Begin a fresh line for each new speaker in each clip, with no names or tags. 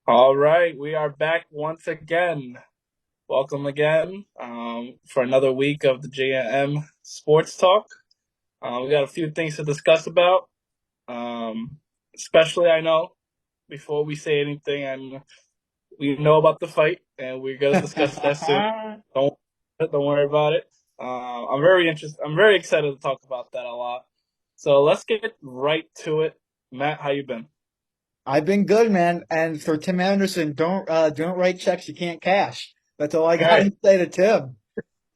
All right, we are back once again. Welcome again for another week of the JM Sports Talk. We got a few things to discuss about, um, especially I know before we say anything, and we know about the fight, and we're gonna discuss that soon. Don't don't worry about it. I'm very interested. I'm very excited to talk about that a lot. So let's get right to it. Matt, how you been?
I've been good, man. And for Tim Anderson, don't write checks you can't cash. That's all I
All
got
right.
to say to Tim.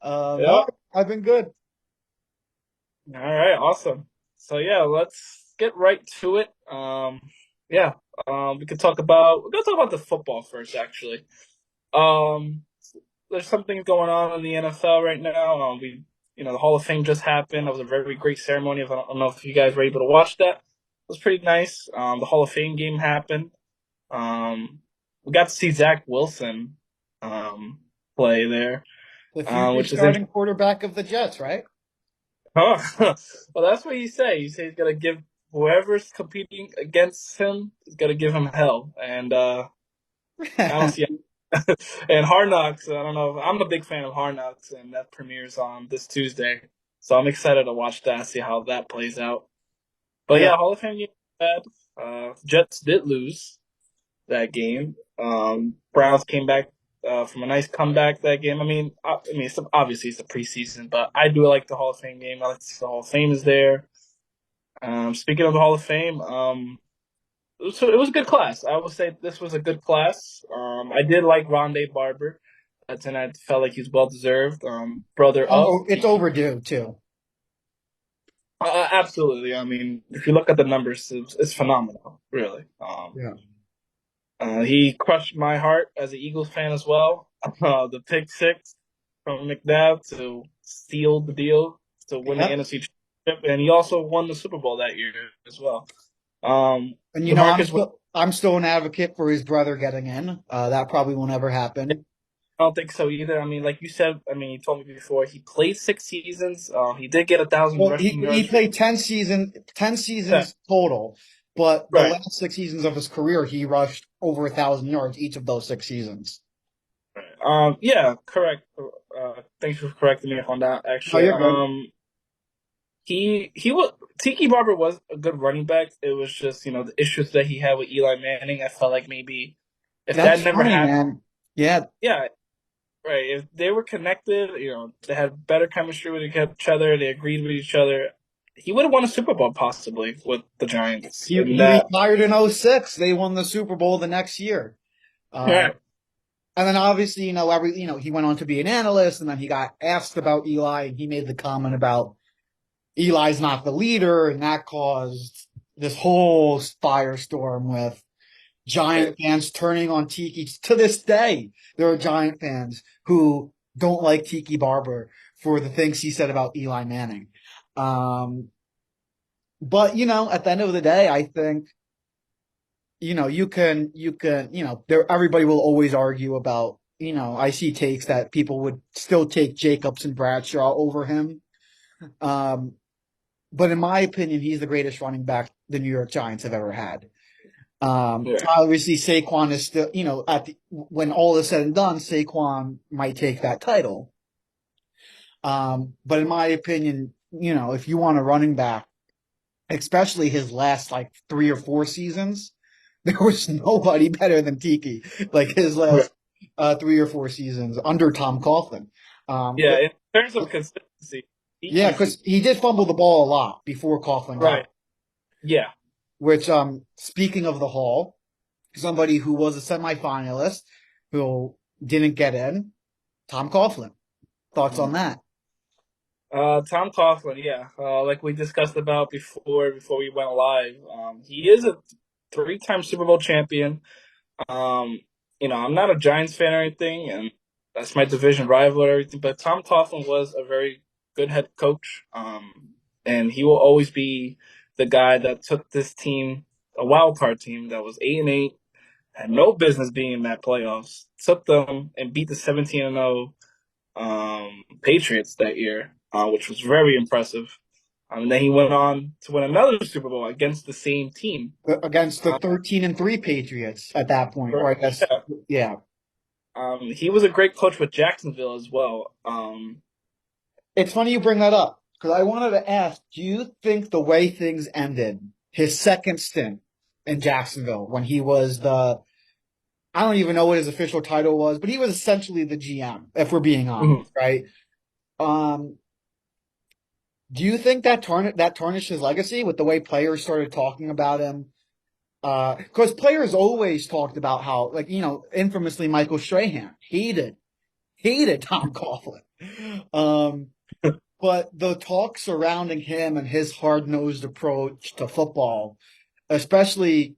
No,
Yep.
I've been good.
All right, awesome. So yeah, let's get right to it. Yeah, we're gonna talk about the football first, actually. Um, there's something going on in the NFL right now. The Hall of Fame just happened. It was a very great ceremony. I don't know if you guys were able to watch that. It was pretty nice. The Hall of Fame game happened. We got to see Zach Wilson play there,
The future
which is interesting.
starting quarterback of the Jets, right?
Huh. Well, that's what you say. You say he's gonna give whoever's competing against him, he's gonna give him hell. And I don't see it. And Hard Knocks, I don't know. I'm a big fan of Hard Knocks, and that premieres on this Tuesday. So I'm excited to watch that, see how that plays out. But
Yeah.
yeah, Hall of Fame game bad. Jets did lose that game. Browns came back from a nice comeback that game. Obviously it's a preseason, but I do like the Hall of Fame game. I like to see the Hall of Fame is there. Speaking of the Hall of Fame, it was a good class. I would say this was a good class. I did like Rondé Barber. And I felt like he's well deserved. Brother of
Oh, it's
Tiki.
overdue too.
Absolutely. I mean, if you look at the numbers, it's phenomenal, really.
Yeah.
He crushed my heart as an Eagles fan as well. The pick six from McNabb to seal the deal to win the
Yeah.
NFC Championship, and he also won the Super Bowl that year as well.
And
Demarcus,
I'm still an advocate for his brother getting in. That probably won't ever happen.
I don't think so either. I mean, like you said, I mean, you told me before he played 6 seasons. He did get 1,000
Well, he
rushing
he
yards for
played 10
that.
seasons total, but the
Right.
last 6 seasons of his career, he rushed over 1,000 yards each of those 6 seasons.
Yeah, correct. Thanks for correcting me on that.
No,
Actually,
you're good.
he was Tiki Barber was a good running back. It was just the issues that he had with Eli Manning. I felt like maybe if that
That's
never
funny,
happened,
man. Yeah,
yeah, right. If they were connected, they had better chemistry with each other. They agreed with each other. He would have won a Super Bowl possibly with the Giants,
he
and
he
that.
retired in '06. They won the Super Bowl the next year. Uh,
Yeah,
and then obviously, he went on to be an analyst, and then he got asked about Eli, and he made the comment about Eli's not the leader, and that caused this whole firestorm with Giant fans turning on Tiki. To this day, there are Giant fans who don't like Tiki Barber for the things he said about Eli Manning. Um, but at the end of the day, I think everybody will always argue about, I see takes that people would still take Jacobs and Bradshaw over him. Um, but in my opinion, he's the greatest running back the New York Giants have ever had.
yeah.
Obviously Saquon is still, when all is said and done, Saquon might take that title. But in my opinion, if you want a running back, especially his last like 3 or 4 seasons, there was nobody better than Tiki. Like his
Okay.
last 3 or 4 seasons under Tom Coughlin.
Yeah, in terms of consistency,
Yeah,
Tiki's
because he did fumble the ball a lot before Coughlin got
right.
it.
Yeah.
Which, speaking of the Hall, somebody who was a semifinalist who didn't get in, Tom Coughlin. Thoughts on that?
Tom Coughlin, yeah. Like we discussed about before we went live, he is a three-time Super Bowl champion. Um, I'm not a Giants fan or anything, and that's my division rival or everything. But Tom Coughlin was a very good head coach, and he will always be the guy that took this team, a wild card team that was 8-8, had no business being in that playoffs, took them and beat the 17-0 Patriots that year, which was very impressive. Then he went on to win another Super Bowl against the same team.
Against the
Um,
13-3 Patriots at that point, or I guess,
yeah.
yeah.
He was a great coach with Jacksonville as well.
It's funny you bring that up because I wanted to ask, do you think the way things ended, his second stint in Jacksonville when he was I don't even know what his official title was, but he was essentially the GM, if we're being honest,
mhm.
right? Um, do you think that tarnished his legacy with the way players started talking about him? Because players always talked about how, like, infamously Michael Strahan hated Tom Coughlin. Um, but the talk surrounding him and his hard-nosed approach to football, especially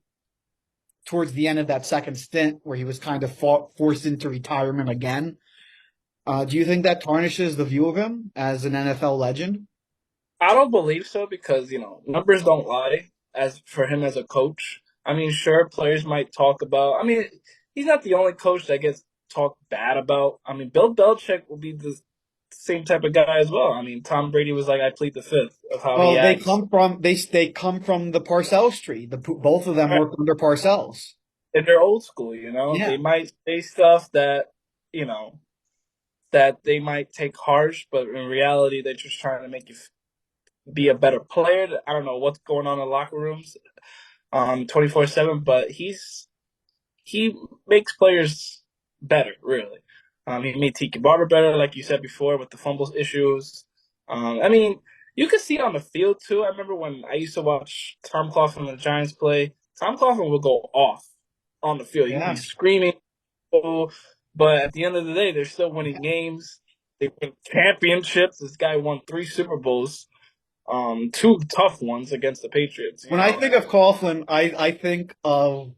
towards the end of that second stint where he was kind of forced into retirement again, do you think that tarnishes the view of him as an NFL legend?
I don't believe so because numbers don't lie. As for him as a coach, I mean, sure, players might talk about. I mean, he's not the only coach that gets talked bad about. I mean, Bill Belichick will be the same type of guy as well. I mean, Tom Brady was like, "I plead the fifth" of how he
Well, they
acts.
come from they come from the Parcells tree. Both of them
Right.
worked under Parcells.
And they're old school. They
Yeah.
might say stuff that you know that they might take harsh, but in reality, they're just trying to make you be a better player. I don't know what's going on in locker rooms 24/7, but he makes players better, really. He made Tiki Barber better, like you said before, with the fumbles issues. I mean, you could see on the field too. I remember when I used to watch Tom Coughlin and the Giants play. Tom Coughlin would go off on the field. He'd be
Yeah.
screaming, oh, but at the end of the day, they're still winning games. They win championships. This guy won 3 Super Bowls, two tough ones against the Patriots.
When I think of Coughlin, I think of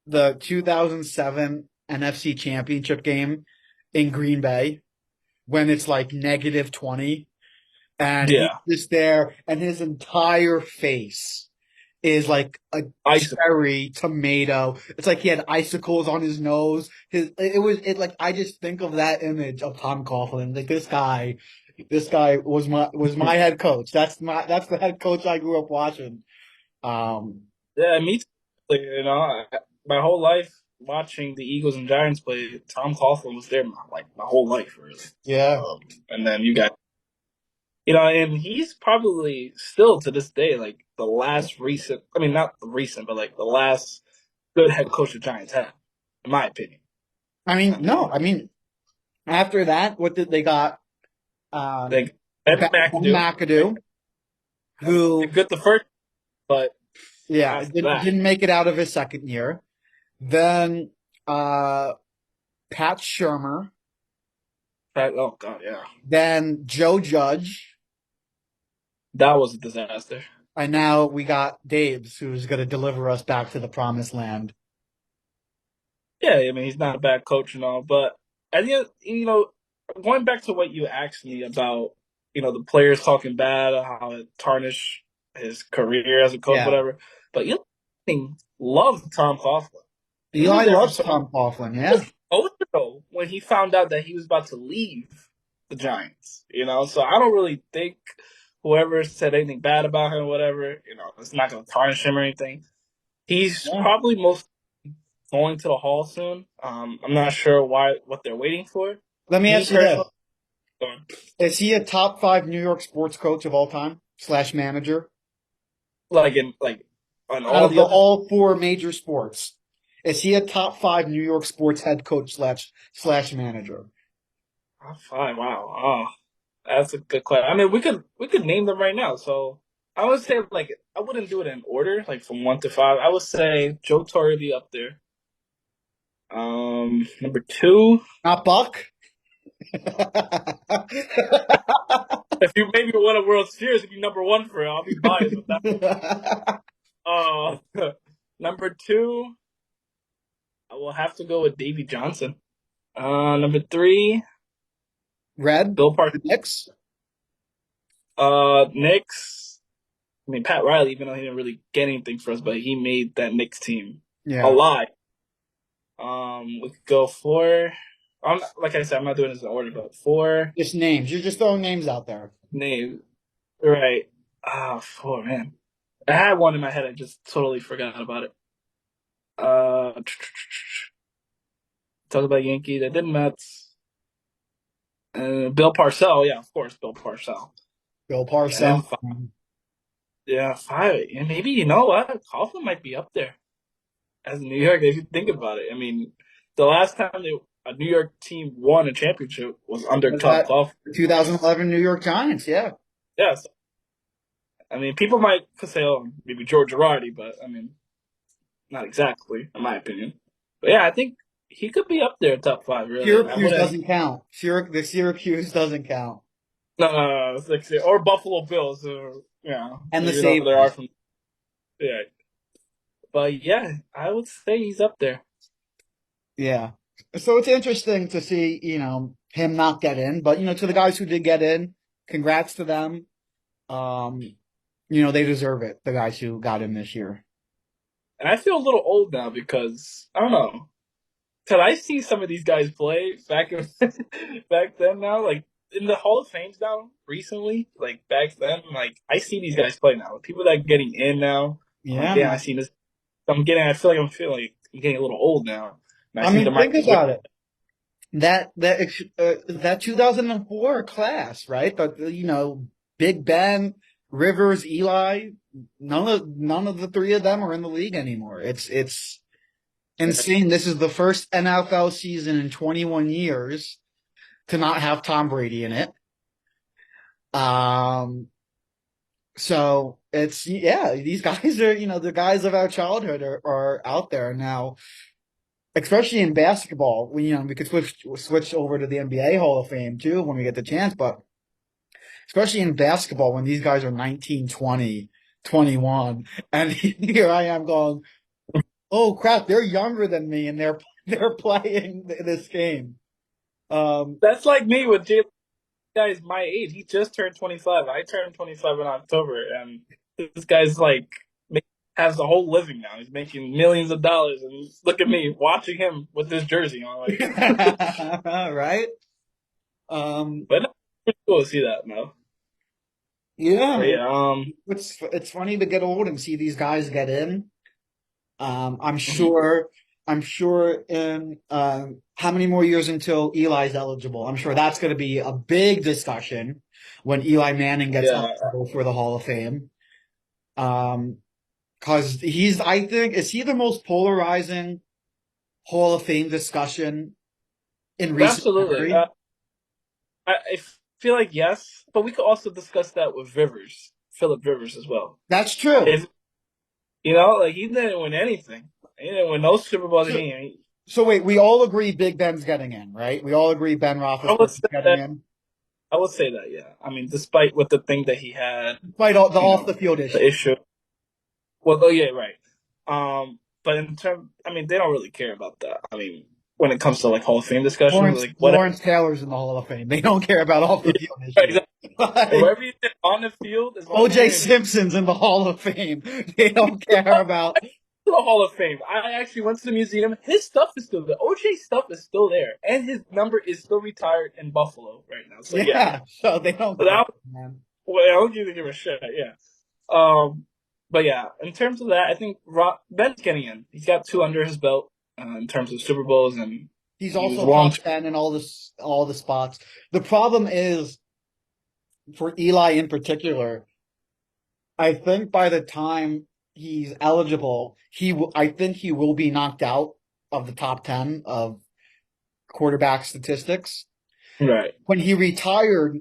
the 2007 NFC Championship game in Green Bay when it's like -20 and he's
Yeah,
just there and his entire face is like a
ice.
cherry tomato. It's like he had icicles on his nose. It like I just think of that image of Tom Coughlin. Like this guy was my head coach. That's the head coach I grew up watching. Um,
Yeah, me too. My whole life watching the Eagles and Giants play, Tom Coughlin was there my whole life, really.
yeah.
And then and he's probably still to this day like the last recent. I mean, not the recent, but like the last good head coach the Giants had, in my opinion.
I mean,
I
no,
mean,
I mean after that, what did they got?
like Ben
Ben
McAdoo, right?
McAdoo,
I mean, he
who
did good the first, but
yeah,
after that,
didn't make it out of his second year. Then uh Pat Shermer,
oh god, yeah,
then Joe Judge,
that was a disaster.
and now we got Dave's who's going to deliver us back to the promised land.
Yeah, I mean he's not a bad coach and all, but at the end, going back to what you asked me about, the players talking bad, how it tarnished his career as a coach,
Yeah.
whatever. But loved Tom Coughlin. He was
Eli
there for
loves
so long.
Tom Coughlin,
He
yeah.
was emotional when he found out that he was about to leave the Giants. So I don't really think whoever said anything bad about him, whatever, it's not going to tarnish him or anything. He's
Yeah.
probably most going to the Hall soon. I'm not sure what they're waiting for.
Let me
Me
ask you this.
personally, uh,
Is he a top five New York sports coach of all time slash manager?
like on
Out
all
of
the other
all four major sports, is he a top five New York sports head coach slash manager?
top five, wow, that's a good question. I mean, we could name them right now. So I would say I wouldn't do it in order, like from 1 to 5. I would say Joe Torre be up there. Number two,
Not Buck?
if you maybe won a World Series, it'd be number one for it. I'll be biased with that. Uh, number two, I will have to go with Davy Johnson. Number three,
Red?
Bill Parcells.
Knicks?
Knicks. I mean, Pat Riley, even though he didn't really get anything for us, but he made that Knicks team
Yeah.
alive. We could go four. Like I said, I'm not doing this in order, but four
Just names. You're just throwing names out there.
name right. four, man. I had one in my head. I just totally forgot about it. Uh, talk about Yankees. I did Mets. Bill Parcell, yeah, of course, Bill Parcell.
Bill
And then
Parcells.
yeah, five. And maybe you know what? Coughlin might be up there as New York. If you think about it, I mean, the last time a New York team won a championship was under
Was
Todd
that
Coughlin.
2011 New York Giants? Yeah.
Yes, I mean, people might could say, oh, maybe George Girardi, but I mean, not exactly, in my opinion. But yeah, I think he could be up there, top five. Really, and I
Syracuse
wouldn't.
doesn't count. The Syracuse doesn't count.
No, it's like, or Buffalo Bills, or
And the
even though they are
Sabres.
from yeah. But yeah, I would say he's up there.
Yeah. So it's interesting to see, him not get in. But, to the guys who did get in, congrats to them. Um, they deserve it, the guys who got in this year.
And I feel a little old now because I don't know. Cause I see some of these guys play back then now, like in the Hall of Fames now recently, like back then, like I see these guys play now. People that are getting in now, I'm like,
Yeah,
damn, I
man.
see this. I feel like I'm getting a little old now. And I
I
see the
mean, think
Michael Vick.
about it. That 2004 class, right? But Big Ben, Rivers, Eli, none of the three of them are in the league anymore. It's insane. This is the first NFL season in 21 years to not have Tom Brady in it. Um, so it's yeah, these guys are the guys of our childhood are out there now, especially in basketball. We could switch over to the NBA Hall of Fame too when we get the chance, but especially in basketball when these guys are 19, 20, 21, and here I am going, oh crap, they're younger than me and they're playing this game. Um,
That's like me with Jalen. Guy's my age. He just turned 25. I turned 25 in October, and this guy's like has a whole living now. He's making millions of dollars, and look at me watching him with this jersey on. Like,
right? Um,
but no, it's cool to see that now.
yeah,
But yeah,
it's funny to get old and see these guys get in. Um, I'm
mhm.
sure, I'm sure in how many more years until Eli's eligible? I'm sure that's going to be a big discussion when Eli Manning gets
Yeah,
eligible for the Hall of Fame. Um, because I think, is he the most polarizing Hall of Fame discussion in recent
absolutely.
memory?
I feel like yes, but we could also discuss that with Rivers, Philip Rivers as well.
That's true.
If like he didn't win anything. He didn't win no Super Bowl.
So, so wait, we all agree Big Ben's getting in, right? We all agree Ben
I would
Roethlisberger's
say
getting
that.
in,
I would say that. Yeah. I mean, despite what the thing that he had,
despite all the off the
you
field
the
issue.
issue. Well, oh yeah, right. But in term, I mean, they don't really care about that. I mean, when it comes to like Hall of Fame discussions,
Lawrence
like whatever.
Lawrence Taylor's in the Hall of Fame. They don't care about off the field issues.
Exactly.
Like,
Whatever you did on the field, as long as
OJ
you're in
Simpson's in the Hall of Fame. They don't care about.
the Hall of Fame. I actually went to the museum. His stuff is still there. OJ stuff is still there, and his number is still retired in Buffalo right now. So yeah,
Yeah, so they don't
so
care,
that
man.
well, I don't give a shit. Yeah. Um, but yeah, in terms of that, I think Ben's getting in. He's got two under his belt in terms of Super Bowls, and
He's
he was
also
long.
top 10 in all the spots. The problem is for Eli in particular. I think by the time he's eligible, I think he will be knocked out of the top 10 of quarterback statistics.
Right.
When he retired,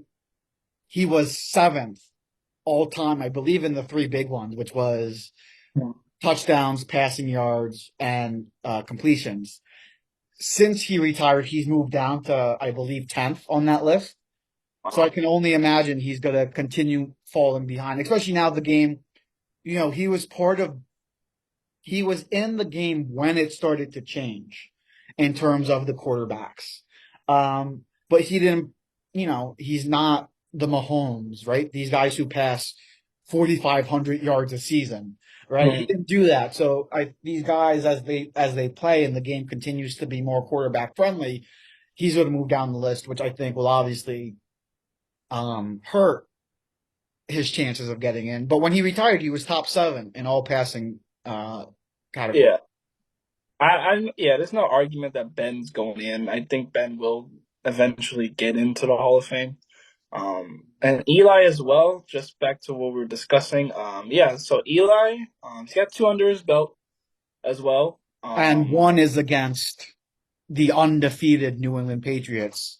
he was seventh all time, I believe, in the three big ones, which was touchdowns, passing yards, and completions. Since he retired, he's moved down to, I believe, 10th on that list. So I
Wow.
can only imagine he's going to continue falling behind, especially now the game. He was he was in the game when it started to change in terms of the quarterbacks. But he didn't, he's not the Mahomes, right? These guys who pass 4,500 yards a season, right? He
Mhm.
didn't do that. So these guys, as they play and the game continues to be more quarterback friendly, he's going to move down the list, which I think will obviously, hurt his chances of getting in. But when he retired, he was top seven in all passing categories.
Yeah, yeah. There's no argument that Ben's going in. I think Ben will eventually get into the Hall of Fame. And Eli as well. Just back to what we were discussing. Yeah. So Eli, he's got two under his belt as well.
And one is against the undefeated New England Patriots.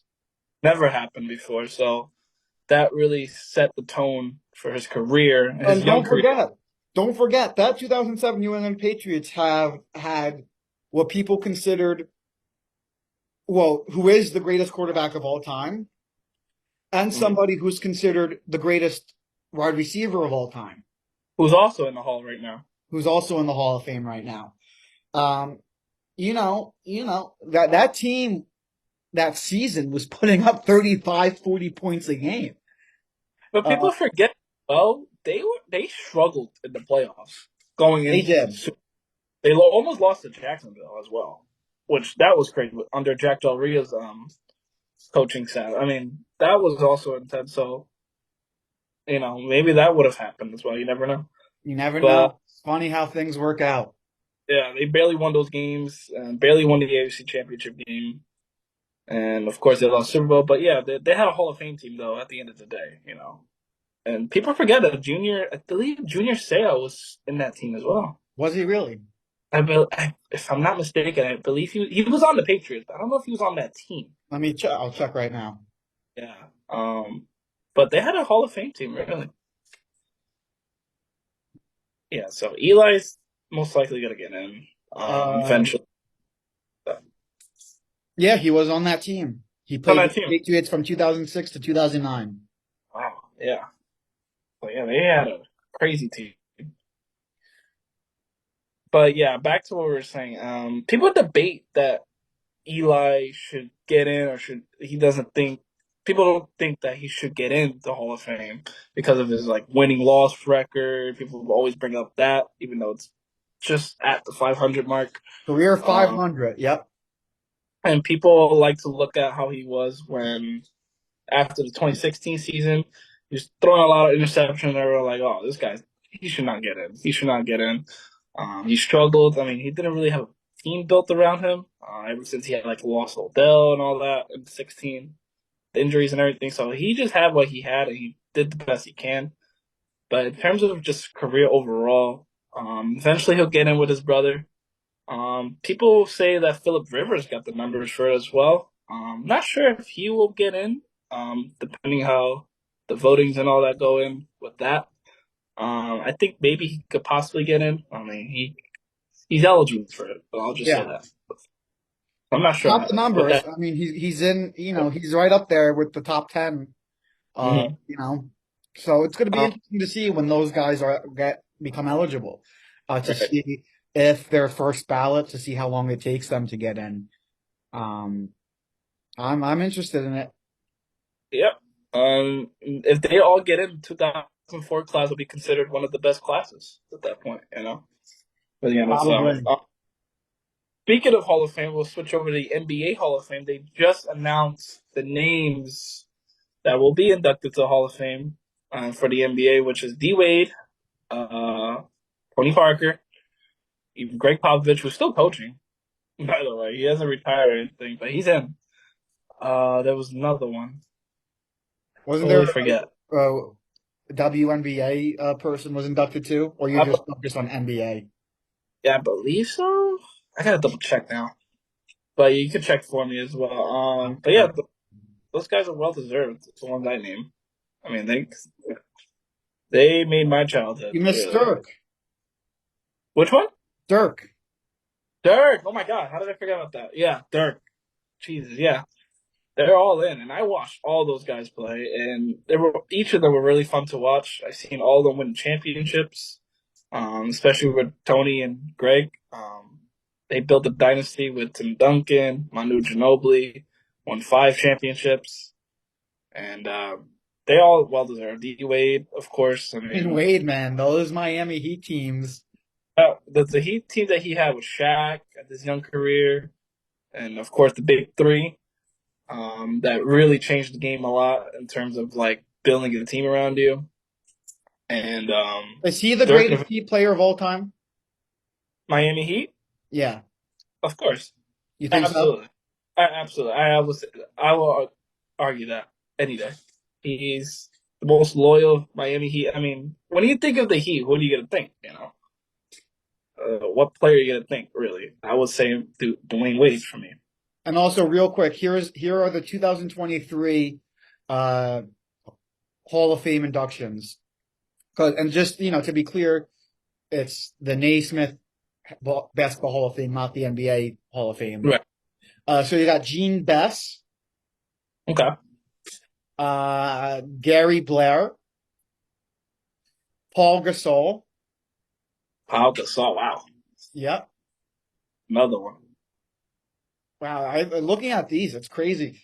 Never happened before. So that really set the tone for his career, his
And
young career.
don't forget that 2007 New England Patriots have had what people considered, well, who is the greatest quarterback of all time, and
Mhm.
somebody who's considered the greatest wide receiver of all time,
Who's also in the Hall right now.
who's also in the Hall of Fame right now. Um, that team that season was putting up 35, 40 points a game.
But
Uh,
people forget. Well, they struggled in the playoffs going
they
into
did.
they almost lost to Jacksonville as well, which that was crazy under Jack Del Rio's coaching staff. I mean, that was also intense. So maybe that would have happened as well. You never know.
You never
But
know. It's funny how things work out.
yeah, they barely won those games and barely won the AFC Championship game. And of course, they lost Super Bowl. But yeah, they had a Hall of Fame team though. At the end of the day, and people forget that I believe Junior Seau was in that team as well.
Was he really?
If I'm not mistaken, I believe he was on the Patriots. I don't know if he was on that team.
Let me check. I'll check right now.
Yeah. But they had a Hall of Fame team, really. Yeah. So Eli's most likely gonna get in.
Uh,
Eventually.
yeah, he was on that team. He
On
played
that
with
team.
the Patriots from 2006 to 2009.
Wow. Yeah. So yeah, they had a crazy team. But yeah, back to what we were saying. People debate that Eli should get in or should he doesn't think people don't think that he should get in the Hall of Fame because of his like winning loss record. People always bring up that, even though it's just at the 500 mark.
Career
Um,
500. Yep.
and people like to look at how he was when after the 2016 season, he was throwing a lot of interceptions. They were like, "Oh, this guy, he should not get in. He should not get in." He struggled. I mean, he didn't really have a team built around him ever since he had like lost Odell and all that in 16, the injuries and everything. So he just had what he had, and he did the best he can. But in terms of just career overall, eventually he'll get in with his brother. People say that Philip Rivers got the numbers for it as well. Not sure if he will get in, depending how the votings and all that go in with that. I think maybe he could possibly get in. I mean, he's eligible for it, but I'll just say
Yeah.
that. I'm not sure
Top the
with
numbers.
that.
I mean, he's in. He's right up there with the top 10.
Mm-hmm.
You know, so it's going to be
Um,
interesting to see when those guys become eligible, to
right.
see if they're first ballot, to see how long it takes them to get in. Um, I'm interested in it.
Yep. If they all get in, 2004 class will be considered one of the best classes at that point. For the NFL.
Probably.
Speaking of Hall of Fame, we'll switch over to the NBA Hall of Fame. They just announced the names that will be inducted to the Hall of Fame for the NBA, which is D Wade, uh, Tony Parker, even Greg Popovich, who's still coaching. By the way, he hasn't retired or anything, but he's in. There was another one.
Wasn't there
Totally forget.
a WNBA person was inducted too, or you're
I,
just focused on NBA?
yeah, I believe so. I gotta double check now, but you can check for me as well. But yeah, those guys are well deserved. It's the ones I name. I mean, they made my childhood
You missed
really.
Dirk.
Which one?
Dirk.
Dirk. Oh my God, how did I forget about that? Yeah, Dirk. Jesus, yeah, they're all in, and I watched all those guys play, and each of them were really fun to watch. I've seen all of them win championships, especially with Tony and Greg. They built a dynasty with Tim Duncan, Manu Ginobili, won 5 championships, and they all well deserved. D Wade, of course. I
And
mean,
Wade, man, those Miami Heat teams.
the Heat team that he had with Shaq at his young career, and of course the Big Three, that really changed the game a lot in terms of like building a team around you. And
Is he the
Dirk
greatest
Nowitzki,
Heat player of all time?
Miami Heat,
Yeah.
of course,
You think so?
absolutely, absolutely. I will argue that any day. He's the most loyal Miami Heat. I mean, when you think of the Heat, what are you gonna think? What player are you gonna think? Really, I would say Dwayne Wade for me.
And also, real quick, here are the 2023 uh, Hall of Fame inductions. And just to be clear, it's the Naismith Basketball Hall of Fame, not the NBA Hall of Fame.
Right.
So you got Gene Bess,
Okay.
Gary Blair, Paul Gasol.
Pau Gasol. Wow.
Yep.
Another one.
Wow. Looking at these, it's crazy.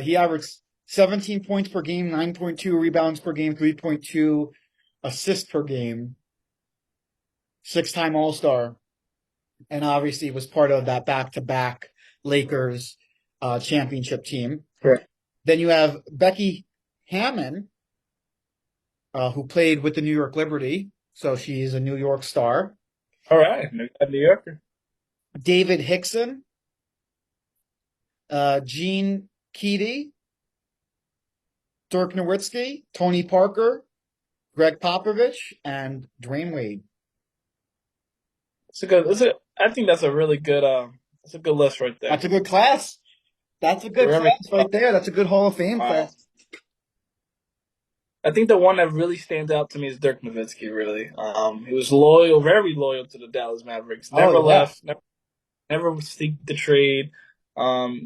He averaged 17 points per game, 9.2 rebounds per game, 3.2 assists per game, six-time All-Star, and obviously was part of that back-to-back Lakers championship team.
Right.
Then you have Becky Hammon, who played with the New York Liberty, so she's a New York star.
All right. New Yorker.
David Hickson, Gene Keady, Dirk Nowitzki, Tony Parker, Greg Popovich, and Dwayne Wade.
It's a good. I think that's a really good. It's a good list right there.
That's a good class. That's a good
Remember,
class right there. That's a good Hall of Fame
wow.
class.
I think the one that really stands out to me is Dirk Nowitzki. Really, he was loyal, very loyal to the Dallas Mavericks. Never
Oh yeah.
left. Never seeked the trade.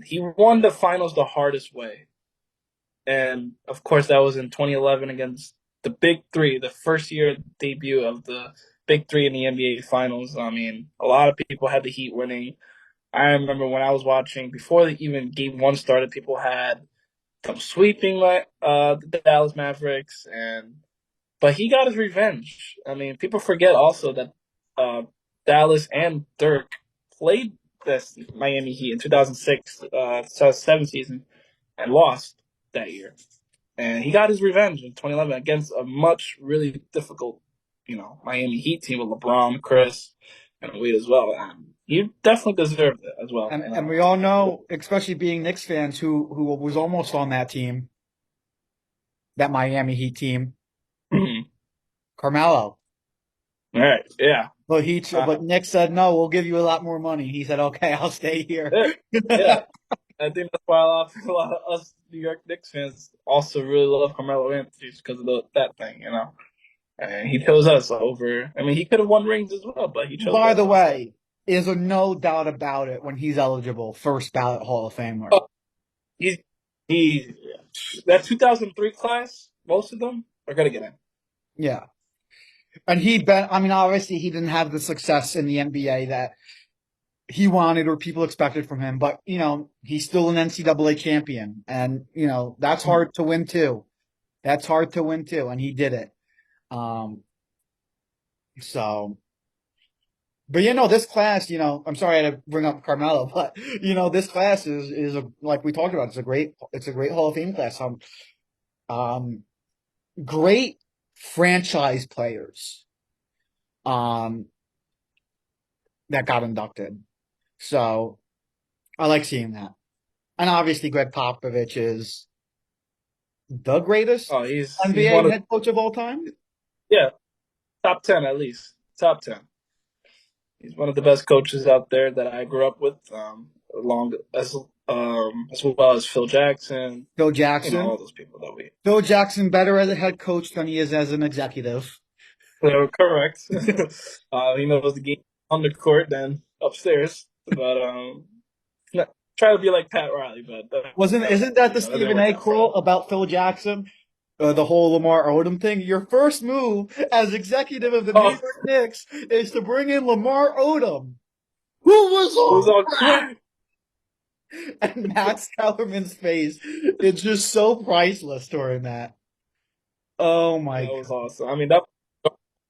He won the finals the hardest way, and of course that was in 2011 against the Big Three, the first year debut of the Big Three in the NBA Finals. I mean, a lot of people had the Heat winning. I remember when I was watching before even Game One started, people had them sweeping the Dallas Mavericks, and but he got his revenge. I mean, people forget also that uh, Dallas and Dirk played this Miami Heat in 2006, 2007 season, and lost that year. And he got his revenge in 2011 against a much really difficult, Miami Heat team with LeBron, Chris, and Wade as well. And he definitely deserved it as well.
And we all know, especially being Knicks fans, who was almost on that team, that Miami Heat team, Carmelo.
All right, yeah,
But Nick said no. We'll give you a lot more money. He said, "Okay, I'll stay here."
yeah, yeah. I think that's why a lot of us New York Knicks fans also really love Carmelo Anthony because of that thing. And he chose us over. I mean, he could have won rings as well, but he chose
By
us
the
instead.
way, is a no doubt about it when he's eligible, first ballot Hall of Famer.
Oh, he, he, that 2003 class, most of them are gonna get in.
Yeah, and he bet. I mean, obviously, he didn't have the success in the NBA that he wanted or people expected from him, but he's still an NCAA champion, and that's hard to win too. That's hard to win too, and he did it. Um, so, but this class, I'm sorry I had to bring up Carmelo, but this class is like we talked about, it's a great Hall of Fame class. Um, great franchise players, um, that got inducted. So I like seeing that. And obviously Greg Popovich is the greatest
Oh, he's one
NBA
of
head coach of all time.
yeah, top 10 at least, top 10. He's one of the best coaches out there that I grew up with, along as well as Phil Jackson,
Phil Jackson.
all those people that we.
Phil Jackson better as a head coach than he is as an executive.
So correct. He knows the game on the court than upstairs, but try to be like Pat Riley, but
Isn't that the
that didn't
Stephen
work
A.
out for him.
quote about Phil Jackson? The whole Lamar Odom thing. Your first move as executive of the New
Oh,
York Knicks is to bring in Lamar Odom, who was
it was
on
all
crack.
crack.
And Max Kellerman's face, it's just so priceless during that. Oh my
That was
God.
awesome. I mean, that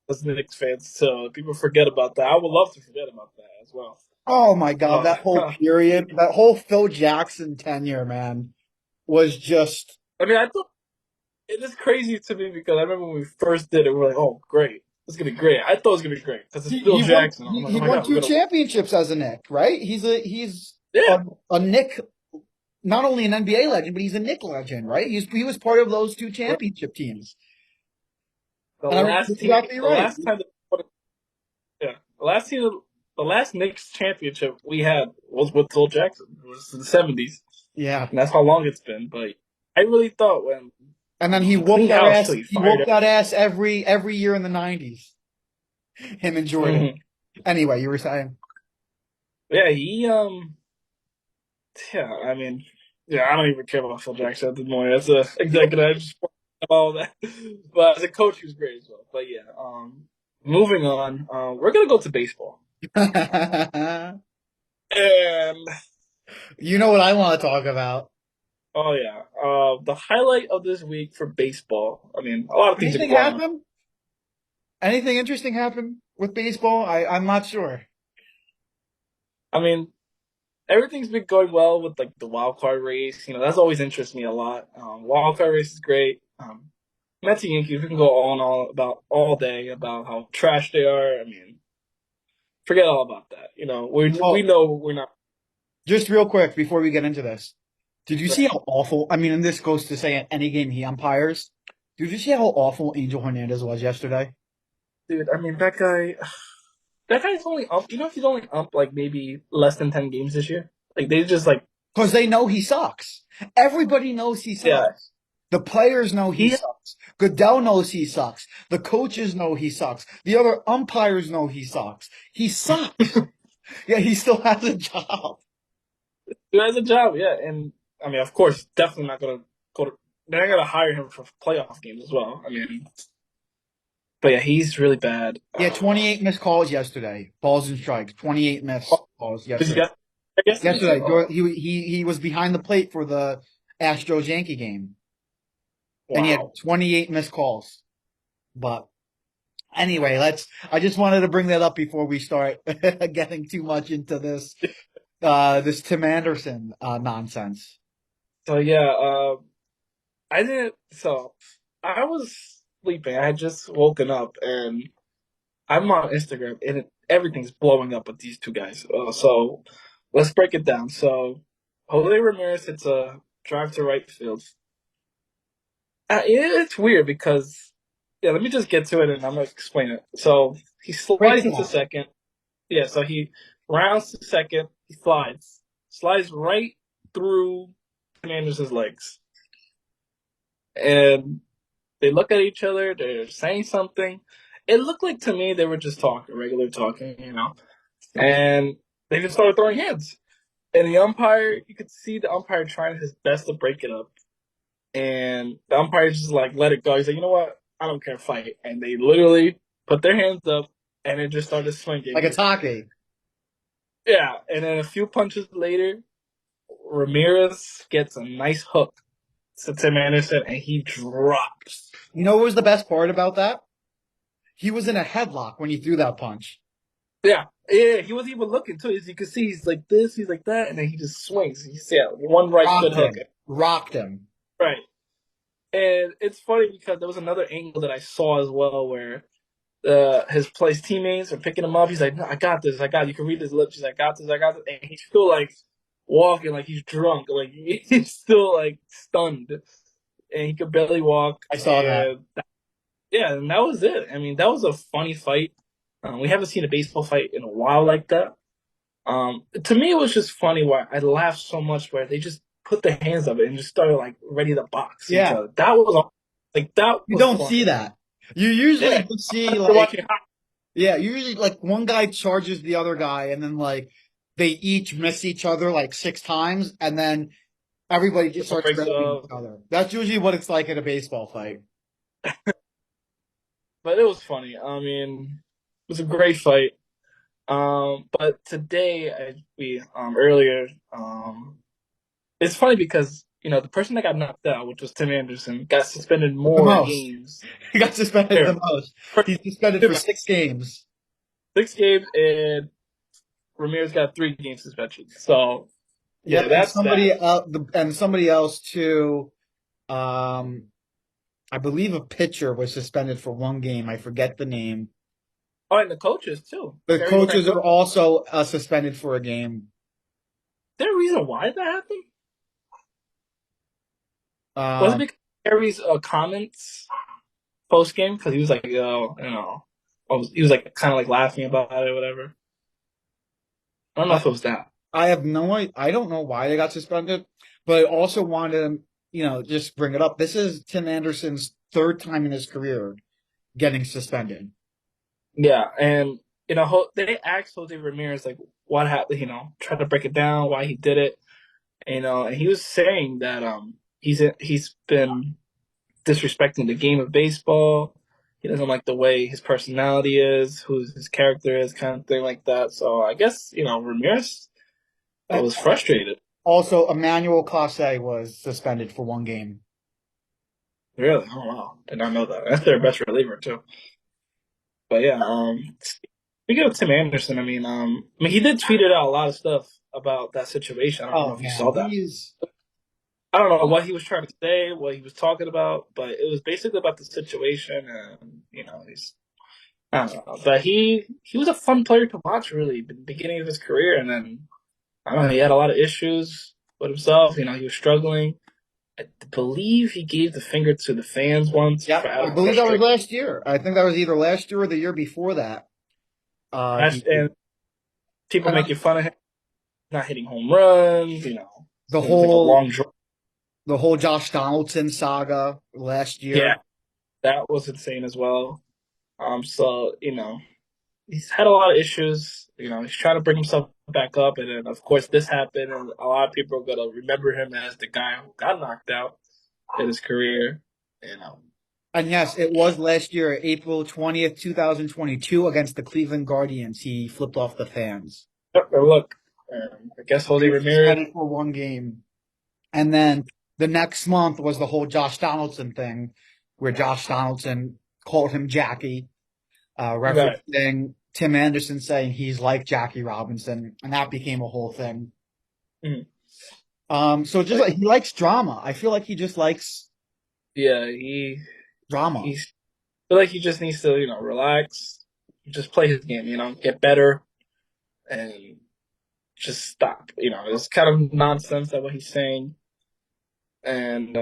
was Knicks fans too. People forget about that. I would love to forget about that as well.
Oh my God.
Uh,
That whole period, that whole Phil Jackson tenure, man, was just,
I mean, I thought it is crazy to me because I remember when we first did it, we were like, "Oh, great, it's gonna be great." I thought it was gonna be great because it's Phil
He won
Jackson. I'm like, "Oh
he
my
won
god, we're
two
gonna
championships as a Knick, right? He's
yeah."
a Knick, not only an NBA legend, but he's a Knick legend, right? He was part of those two championship teams. And I remember exactly
The
right.
last time, yeah, the last team, the last Knicks championship we had was with Phil Jackson. It was in the '70s,
Yeah.
and that's how long it's been. But I really thought when
And then he
Clean
whooped our
House
ass.
till he
He
fired
whooped that ass every year in the '90s. Him and Jordan.
him.
Anyway, you were saying.
Yeah, yeah, I mean, yeah, I don't even care about Phil Jackson at the moment. As a executive, I just all that. But as a coach, he was great as well. But yeah, moving on, we're gonna go to baseball, and
You know what I want to talk about?
oh yeah, the highlight of this week for baseball. I mean, a lot of things are
Anything
going on.
happen? Anything interesting happen with baseball? I'm not sure.
I mean, everything's been going well with like the wild card race. You know, that's always interests me a lot. Wild card race is great. Mets and Yankees, we can go on all about all day about how trash they are. I mean, forget all about that. You know, we
Well,
know we're not
just real quick before we get into this, did you see
right,
how awful? I mean, and this goes to say at any game he umpires. Did you see how awful Angel Hernandez was yesterday?
dude. I mean, that guy's only up. You know, he's only up like maybe less than 10 games this year. Like they just like
Because they know he sucks. Everybody knows he
yeah.
sucks. The players know he
He
sucks. Goodell knows he sucks. The coaches know he sucks. The other umpires know he sucks. He sucks. Yeah, he still has a job.
has a job, yeah, and I mean, of course, definitely not gonna go to. They're not gonna hire him for playoff games as well. I mean, but yeah, he's really bad.
He had 28 missed calls yesterday. Balls and strikes. 28 missed
Oh,
calls
did you
yesterday.
get yesterday too?
Yesterday,
Oh,
he was behind the plate for the Astros Yankee game, and he had
wow.
28 missed calls. But anyway, I just wanted to bring that up before we start getting too much into this Tim Anderson nonsense.
So yeah, I didn't. So I was sleeping. I had just woken up, and I'm on Instagram, and everything's blowing up with these two guys. So let's break it down. So Jose Ramirez hits a drive to right field. It's weird because yeah, let me just get to it, and I'm gonna explain it. So he
Break
slides
it
into
up.
second. Yeah, so he rounds to second. He slides right through Tim Anderson's legs, and they look at each other. They're saying something. It looked like to me they were just talking, regular talking, you know. And they just started throwing hands. And the umpire, you could see the umpire trying his best to break it up. And the umpire just like let it go. He's like, you know what? I don't care, fight. And they literally put their hands up, and it just started
Like
swinging.
it's hockey.
Yeah, and then a few punches later, Ramirez gets a nice hook to Tim Anderson, and he drops.
You know what was the best part about that? He was in a headlock when he threw that punch.
Yeah, yeah, he wasn't even looking too. As you can see, he's like this, he's like that, and then he just swings. He's yeah, one right good
Rocked
hook.
him. Rocked him.
Right. And it's funny because there was another angle that I saw as well where his teammates are picking him up. He's like, no, I got this, I got it. You can read his lips. He's like, I got this, I got this. And he's still like walking like he's drunk. Like he's still like stunned. And he could barely walk.
I saw that.
And yeah, and that was it. I mean, that was a funny fight. We haven't seen a baseball fight in a while like that. To me, it was just funny where I laughed so much where they just put their hands up and just started like ready to box each
Yeah.
other. That
You
was
don't see
funny.
that. You usually
Yeah,
just see
you're
like,
watching.
yeah, usually like one guy charges the other guy and then like they each miss each other like six times and then everybody just
Someone
starts
breaks it
grabbing each
up,
other. That's usually what it's like in a baseball fight.
but it was funny. I mean, it was a great fight. But today we earlier it's funny because you know the person that got knocked out, which was Tim Anderson, got suspended
The
more
most.
games.
He got suspended the
Here,
most. He's suspended for 6 games.
6 games, and Ramirez got 3 game suspension. So yeah,
Yep, and
that's that.
somebody else too. Um, I believe a pitcher was suspended for one game. I forget the name.
Oh, and the coaches too.
The
Terry
coaches
Francona.
are also suspended for a game.
Is there a reason why that happened? Was it
Um,
because Terry's comments post game? Because he was like, yo, he was like kind of like laughing about it or whatever. I don't know
I,
if it was that.
I have no idea. I don't know why they got suspended, but I also wanted to, just bring it up. This is Tim Anderson's third time in his career getting suspended.
Yeah, and they asked Jose Ramirez like what happened. Try to break it down why he did it. And he was saying that he's been disrespecting the game of baseball. He doesn't like the way his personality is, who his character is, kind of thing like that. So I guess Ramirez
Uh,
was frustrated.
Also, Emmanuel Clase was suspended for one game.
Really? Oh wow, did not know that. That's their best reliever too. But yeah, speaking of Tim Anderson, he did tweeted out a lot of stuff about that situation. I don't know
Oh
if you saw
man,
that. I don't know what he was trying to say, what he was talking about, but it was basically about the situation, and he's I don't know. But he was a fun player to watch, really, the beginning of his career, and then I don't know, he had a lot of issues with himself. He was struggling. I believe he gave the finger to the fans once
yeah,
for out
I
of
believe that was
frustration.
last year. I think that was either last year or the year before that. He
And people
and
making fun of him not hitting home runs.
the
It was like a
whole
long draw.
the whole Josh Donaldson saga last
Yeah,
year.
that was insane as well. So he's had a lot of issues. He's trying to bring himself back up, and then of course this happened, and a lot of people are gonna remember him as the guy who got knocked out in his career. You know,
And yes, it was last year, April 20th, 2022, against the Cleveland Guardians. He flipped off the fans.
look, I guess
He
Jose
was
Ramirez.
suspended for one game. And then the next month was the whole Josh Donaldson thing, where Josh Donaldson called him Jackie,
Right.
referencing Tim Anderson saying he's like Jackie Robinson, and that became a whole thing.
Mhm.
So just
But
like he likes drama. I feel like he just likes
yeah,
drama.
he's feel like he just needs to relax, just play his game. Get better and just stop. It's kind of nonsense that what he's saying, and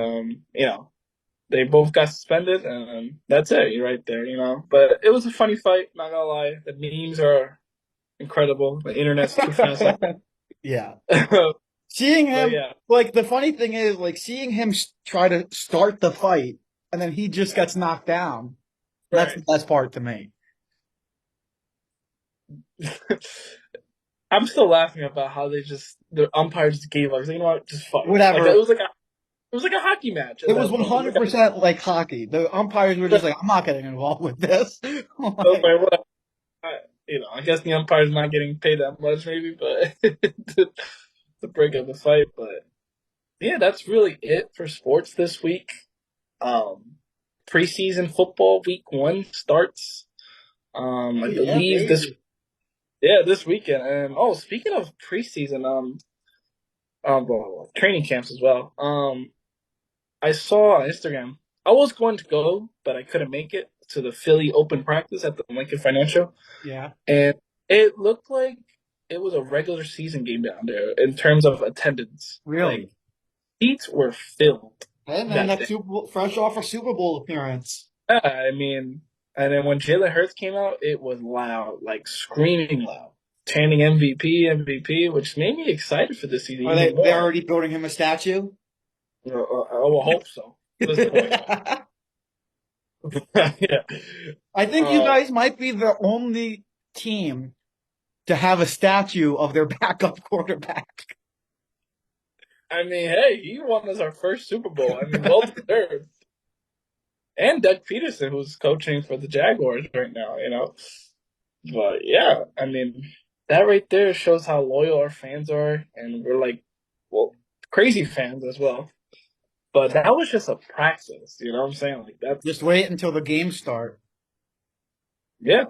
they both got suspended, and that's it. You're right there. But it was a funny fight. Not gonna lie, the memes are incredible. The internet's too fast. Like,
Yeah.
but
Seeing him,
yeah,
like, the funny thing is, like, seeing him try to start the fight and then he just gets knocked down. That's the
right.
best part to me.
I'm still laughing about how the umpire just gave up. He's like, just fight. Like
Whatever.
it was like a hockey match
It
at
was
that point. It was like
100% like hockey. The umpires were just like, I'm not getting involved with this. Like,
whatever. I guess the umpire's not getting paid that much, maybe, but to break up the fight. But yeah, that's really it for sports this week. Um, Preseason football week 1 starts. I
yeah,
believe
baby.
this weekend. And speaking of preseason, well, training camps as well. I saw on Instagram. I was going to go, but I couldn't make it to the Philly Open practice at the Lincoln Financial,
Yeah.
and it looked like it was a regular season game down there in terms of attendance. Like
Really?
seats were filled
Hey, man,
that
that
day.
Super Bowl, fresh off a Super Bowl appearance.
Yeah, and then when Jalen Hurts came out, it was loud, like screaming loud, chanting MVP, MVP, which made me excited for this season
Are
even
they're
more.
already building him a statue?
I will hope so at this point. Yeah.
I think you
Uh,
guys might be the only team to have a statue of their backup quarterback.
hey, he won us our first Super Bowl. Well deserved. And Doug Peterson, who's coaching for the Jaguars right now. But yeah, that right there shows how loyal our fans are, and we're like, well, crazy fans as well. But that was just a practice, you know what I'm saying? Like that's
Just wait until the games start.
yeah.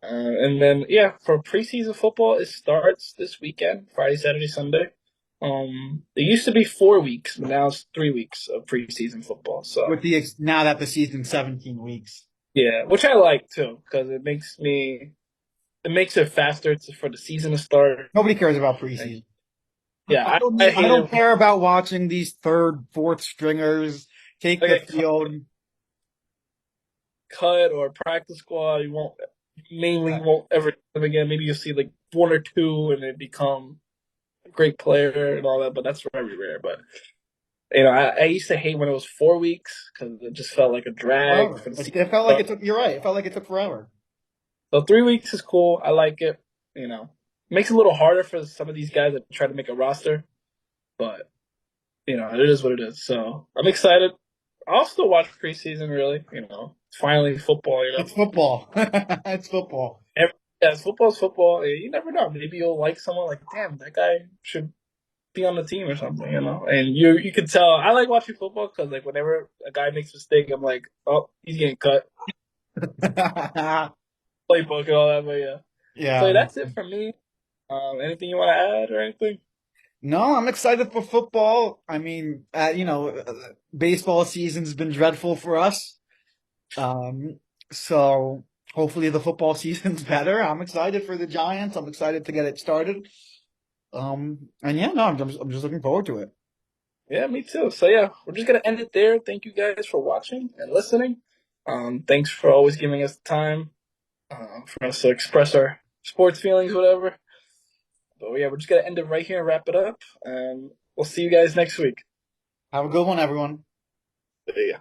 And then yeah, for preseason football, it starts this weekend, Friday, Saturday, Sunday. It used to be 4 weeks, but now it's 3 weeks of preseason football. So
with the now that the season's 17 weeks.
yeah, which I like too because it makes it faster for the season to start.
Nobody cares about
And
preseason.
yeah, I
I
hate
don't
it.
care about watching these third, fourth stringers take
Like
the
a
field.
cut or practice squad, you won't ever see them again. Maybe you'll see like one or two and they become a great player and all that, but that's very rare. But I used to hate when it was 4 weeks because it just felt like a drag
Forever.
for the season.
It felt like it took. You're right. It felt like it took forever.
So 3 weeks is cool. I like it. Makes it a little harder for some of these guys that try to make a roster, but it is what it is. So I'm excited. I'll still watch preseason. Really, finally football.
It's football. It's football.
Every, yeah, football's football. You never know. Maybe you'll like someone like, damn, that guy should be on the team or something. And you can tell. I like watching football because like whenever a guy makes a mistake, I'm like, oh, he's getting cut. Playbook and all that. But yeah. So
Yeah.
yeah, that's it for me. Anything you want to add or anything?
No, I'm excited for football. I mean, baseball season's been dreadful for us. Um, so hopefully the football season's better. I'm excited for the Giants. I'm excited to get it started. And yeah, no, I'm just looking forward to it.
Yeah, me too. So yeah, we're just gonna end it there. Thank you guys for watching and listening. Thanks for always giving us the time for us to express our sports feelings, whatever. But yeah, we're just gonna end it right here and wrap it up. And we'll see you guys next week.
Have a good one, everyone.
See ya.